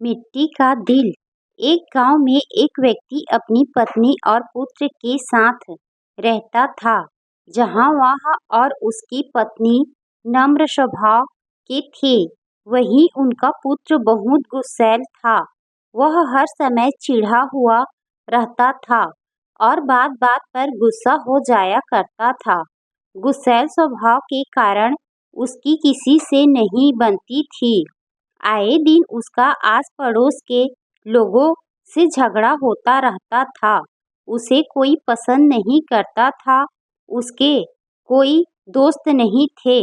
मिट्टी का दिल। एक गांव में एक व्यक्ति अपनी पत्नी और पुत्र के साथ रहता था। जहां वह और उसकी पत्नी नम्र स्वभाव के थे, वहीं उनका पुत्र बहुत गुस्सैल था। वह हर समय चिढ़ा हुआ रहता था और बात बात पर गुस्सा हो जाया करता था। गुस्सैल स्वभाव के कारण उसकी किसी से नहीं बनती थी। आए दिन उसका आस पड़ोस के लोगों से झगड़ा होता रहता था। उसे कोई पसंद नहीं करता था। उसके कोई दोस्त नहीं थे।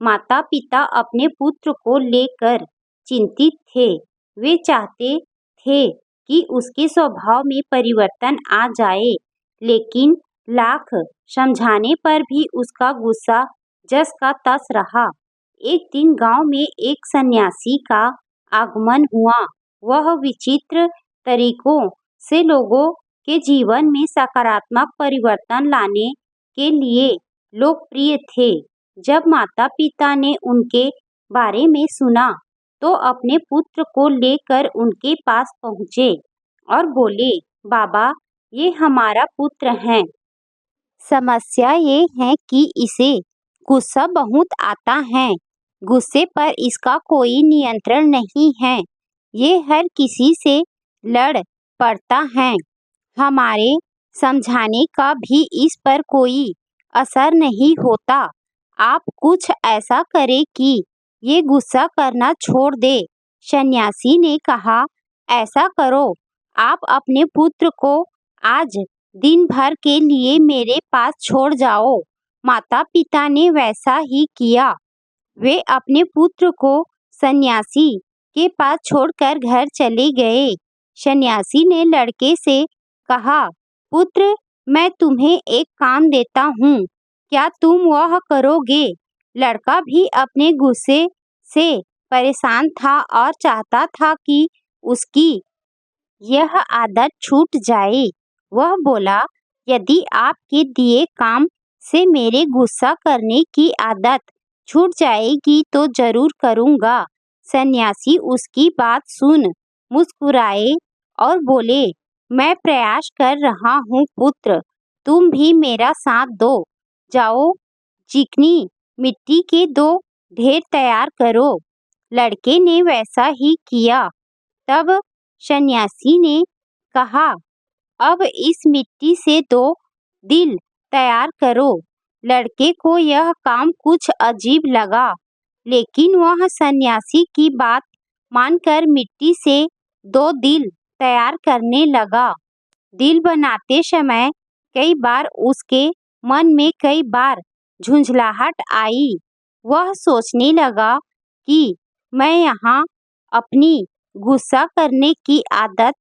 माता पिता अपने पुत्र को लेकर चिंतित थे। वे चाहते थे कि उसके स्वभाव में परिवर्तन आ जाए, लेकिन लाख समझाने पर भी उसका गुस्सा जस का तस रहा। एक दिन गांव में एक सन्यासी का आगमन हुआ। वह विचित्र तरीकों से लोगों के जीवन में सकारात्मक परिवर्तन लाने के लिए लोकप्रिय थे। जब माता पिता ने उनके बारे में सुना तो अपने पुत्र को लेकर उनके पास पहुँचे और बोले, बाबा, ये हमारा पुत्र है। समस्या ये है कि इसे गुस्सा बहुत आता है। गुस्से पर इसका कोई नियंत्रण नहीं है। ये हर किसी से लड़ पड़ता है। हमारे समझाने का भी इस पर कोई असर नहीं होता। आप कुछ ऐसा करें कि ये गुस्सा करना छोड़ दे। सन्यासी ने कहा, ऐसा करो, आप अपने पुत्र को आज दिन भर के लिए मेरे पास छोड़ जाओ। माता पिता ने वैसा ही किया। वे अपने पुत्र को सन्यासी के पास छोड़कर घर चले गए। सन्यासी ने लड़के से कहा, पुत्र, मैं तुम्हें एक काम देता हूँ, क्या तुम वह करोगे? लड़का भी अपने गुस्से से परेशान था और चाहता था कि उसकी यह आदत छूट जाए। वह बोला, यदि आपके दिए काम से मेरे गुस्सा करने की आदत छूट जाएगी तो जरूर करूँगा। सन्यासी उसकी बात सुन मुस्कुराए और बोले, मैं प्रयास कर रहा हूँ पुत्र, तुम भी मेरा साथ दो। जाओ, चिकनी मिट्टी के 2 ढेर तैयार करो। लड़के ने वैसा ही किया। तब सन्यासी ने कहा, अब इस मिट्टी से 2 दिल तैयार करो। लड़के को यह काम कुछ अजीब लगा, लेकिन वह सन्यासी की बात मानकर मिट्टी से 2 दिल तैयार करने लगा। दिल बनाते समय कई बार उसके मन में कई बार झुंझलाहट आई। वह सोचने लगा कि मैं यहाँ अपनी गुस्सा करने की आदत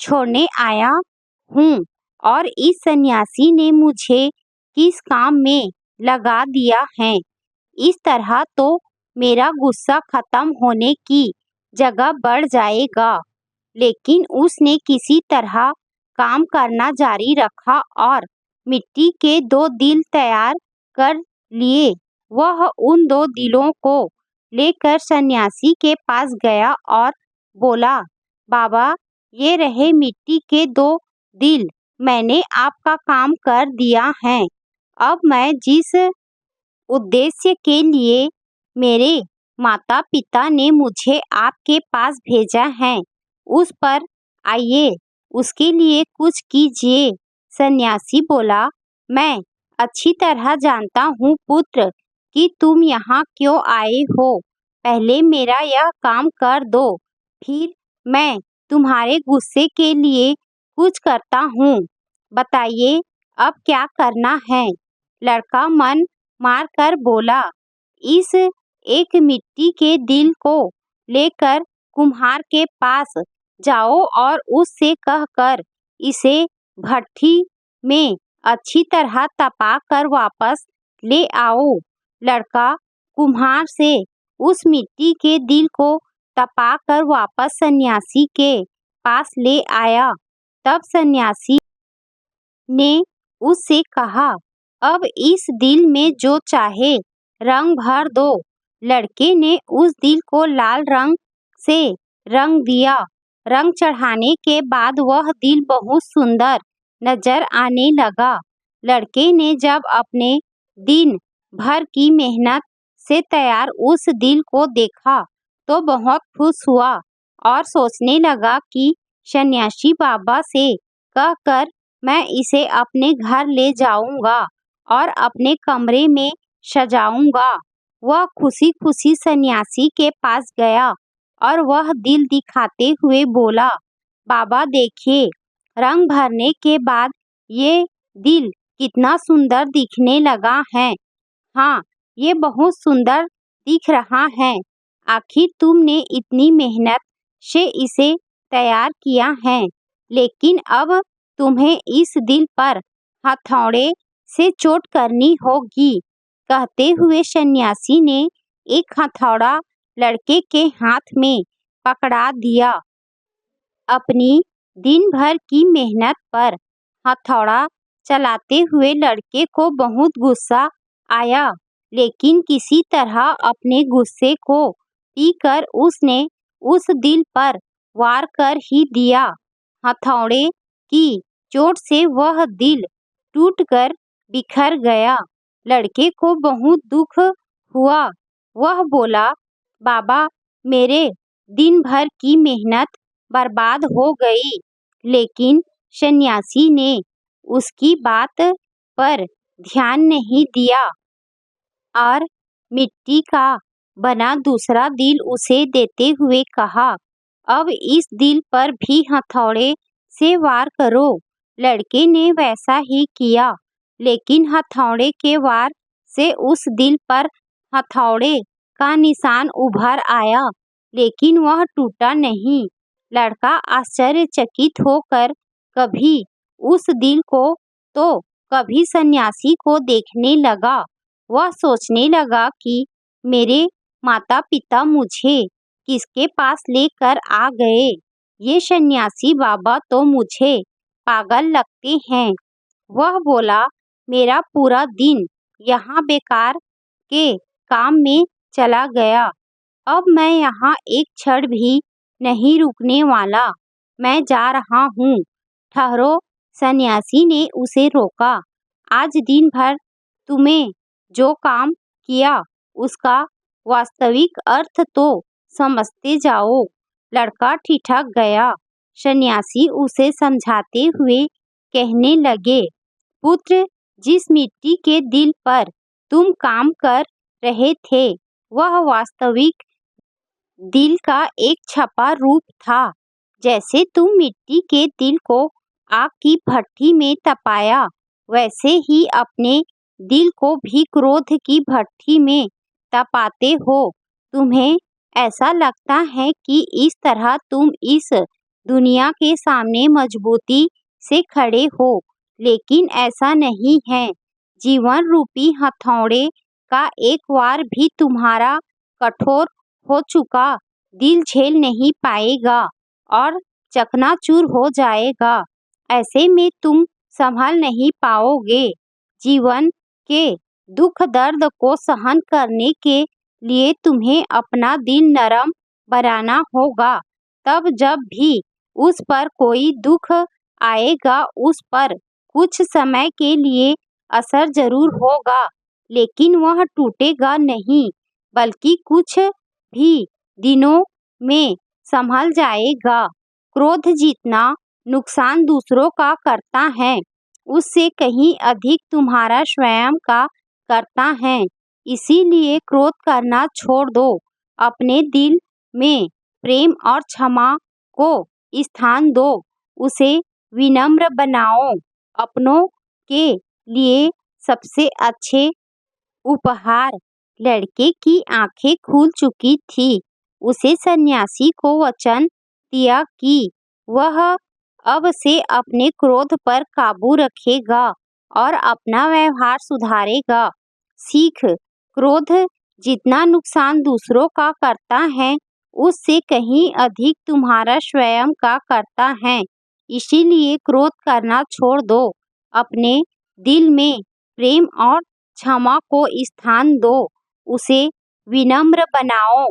छोड़ने आया हूँ और इस सन्यासी ने मुझे किस काम में लगा दिया है। इस तरह तो मेरा गुस्सा खत्म होने की जगह बढ़ जाएगा। लेकिन उसने किसी तरह काम करना जारी रखा और मिट्टी के 2 दिल तैयार कर लिए। वह उन 2 दिलों को लेकर सन्यासी के पास गया और बोला, बाबा, ये रहे मिट्टी के 2 दिल, मैंने आपका काम कर दिया है। अब मैं जिस उद्देश्य के लिए मेरे माता पिता ने मुझे आपके पास भेजा है, उस पर आइए, उसके लिए कुछ कीजिए। सन्यासी बोला, मैं अच्छी तरह जानता हूँ पुत्र कि तुम यहाँ क्यों आए हो। पहले मेरा यह काम कर दो, फिर मैं तुम्हारे गुस्से के लिए कुछ करता हूँ। बताइए, अब क्या करना है? लड़का मन मार कर बोला, इस एक मिट्टी के दिल को लेकर कुम्हार के पास जाओ और उससे कहकर इसे भट्ठी में अच्छी तरह तपा कर वापस ले आओ। लड़का कुम्हार से उस मिट्टी के दिल को तपा कर वापस सन्यासी के पास ले आया। तब सन्यासी ने उससे कहा, अब इस दिल में जो चाहे रंग भर दो। लड़के ने उस दिल को लाल रंग से रंग दिया रंग चढ़ाने के बाद वह दिल बहुत सुंदर नजर आने लगा। लड़के ने जब अपने दिन भर की मेहनत से तैयार उस दिल को देखा तो बहुत खुश हुआ और सोचने लगा कि सन्यासी बाबा से कहकर मैं इसे अपने घर ले जाऊंगा और अपने कमरे में सजाऊंगा। वह खुशी खुशी सन्यासी के पास गया और वह दिल दिखाते हुए बोला, बाबा देखिए, रंग भरने के बाद ये दिल कितना सुंदर दिखने लगा है। हाँ, ये बहुत सुंदर दिख रहा है। आखिर तुमने इतनी मेहनत से इसे तैयार किया है, लेकिन अब तुम्हें इस दिल पर हथौड़े से चोट करनी होगी। कहते हुए सन्यासी ने एक हथौड़ा लड़के के हाथ में पकड़ा दिया। अपनी दिन भर की मेहनत पर हथौड़ा चलाते हुए लड़के को बहुत गुस्सा आया, लेकिन किसी तरह अपने गुस्से को पीकर उसने उस दिल पर वार कर ही दिया। हथौड़े की चोट से वह दिल टूटकर बिखर गया। लड़के को बहुत दुख हुआ। वह बोला, बाबा, मेरे दिन भर की मेहनत बर्बाद हो गई। लेकिन सन्यासी ने उसकी बात पर ध्यान नहीं दिया और मिट्टी का बना दूसरा दिल उसे देते हुए कहा, अब इस दिल पर भी हथौड़े से वार करो। लड़के ने वैसा ही किया, लेकिन हथौड़े के वार से उस दिल पर हथौड़े का निशान उभर आया, लेकिन वह टूटा नहीं। लड़का आश्चर्यचकित होकर कभी उस दिल को तो कभी सन्यासी को देखने लगा। वह सोचने लगा कि मेरे माता पिता मुझे किसके पास लेकर आ गए। ये सन्यासी बाबा तो मुझे पागल लगते हैं। वह बोला, मेरा पूरा दिन यहाँ बेकार के काम में चला गया। अब मैं यहाँ एक क्षण भी नहीं रुकने वाला। मैं जा रहा हूँ। ठहरो, सन्यासी ने उसे रोका। आज दिन भर तुम्हें जो काम किया उसका वास्तविक अर्थ तो समझते जाओ। लड़का ठिठक गया। सन्यासी उसे समझाते हुए कहने लगे, पुत्र, जिस मिट्टी के दिल पर तुम काम कर रहे थे वह वास्तविक दिल का एक छपा रूप था। जैसे तुम मिट्टी के दिल को आग की भट्ठी में तपाया, वैसे ही अपने दिल को भी क्रोध की भट्ठी में तपाते हो। तुम्हें ऐसा लगता है कि इस तरह तुम इस दुनिया के सामने मजबूती से खड़े हो, लेकिन ऐसा नहीं है। जीवन रूपी हथौड़े का एक वार भी तुम्हारा कठोर हो चुका दिल झेल नहीं पाएगा और चकनाचूर हो जाएगा। ऐसे में तुम संभल नहीं पाओगे। जीवन के दुख दर्द को सहन करने के लिए तुम्हें अपना दिल नरम बनाना होगा। तब जब भी उस पर कोई दुख आएगा उस पर कुछ समय के लिए असर जरूर होगा, लेकिन वह टूटेगा नहीं, बल्कि कुछ भी दिनों में संभल जाएगा। क्रोध जितना नुकसान दूसरों का करता है, उससे कहीं अधिक तुम्हारा स्वयं का करता है। इसीलिए क्रोध करना छोड़ दो। अपने दिल में प्रेम और क्षमा को स्थान दो। उसे विनम्र बनाओ। अपनों के लिए सबसे अच्छे उपहार। लड़के की आंखें खुल चुकी थी। उसे सन्यासी को वचन दिया कि वह अब से अपने क्रोध पर काबू रखेगा और अपना व्यवहार सुधारेगा। सीख, क्रोध जितना नुकसान दूसरों का करता है, उससे कहीं अधिक तुम्हारा स्वयं का करता है। इसीलिए क्रोध करना छोड़ दो। अपने दिल में प्रेम और क्षमा को स्थान दो। उसे विनम्र बनाओ।